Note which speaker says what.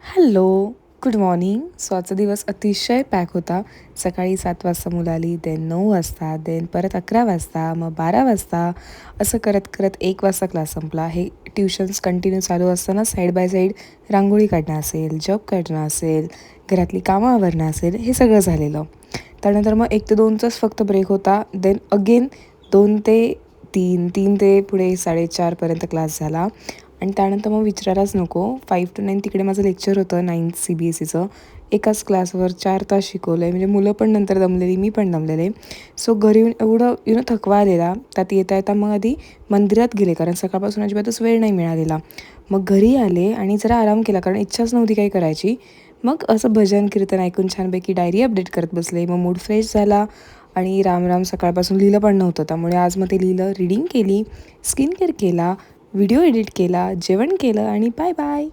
Speaker 1: Hello, good morning. So आजचा दिवस अतिशय पॅक होता. सकाळी 7 वाजता मुलं आली, देन 9 वाजता, देन परत 11 वाजता, मग 12 वाजता. असं करत करत 1 वाजता क्लास संपला. हे ट्युशन्स कंटिन्यू चालू असताना साईड बाय साईड रांगोळी काढणं असेल, जॉब काढणं असेल, घरातली कामं आवरणं असेल, हे सगळं झालेलं. त्यानंतर मग 1 ते 2चाच फक्त ब्रेक होता. देन अगेन 2 ते 3, 3 ते पुढे 4:30 पर्यंत क्लास झाला. आणि त्यानंतर मग विचारायलाच नको, 5 to 9 तिकडे माझं लेक्चर होतं 9th CBSEचं. एकाच क्लासवर 4 तास शिकवलं आहे. म्हणजे मुलं पण नंतर दमलेली, मी पण दमलेले. सो घरी येऊन एवढं थकवा आलेला. त्यात येता येता मग आधी मंदिरात गेले, कारण सकाळपासून अजिबातच वेळ नाही मिळालेला. मग घरी आले आणि जरा आराम केला, कारण इच्छाच नव्हती काही करायची. मग असं भजन कीर्तन ऐकून छानपैकी डायरी अपडेट करत बसले. मग मूड फ्रेश झाला आणि राम सकाळपासून लिहिलं पण नव्हतं. त्यामुळे आज मग ते लिहिलं, रीडिंग केली, स्किन केअर केला, व्हिडिओ एडिट केला, जेवण केलं आणि बाय बाय.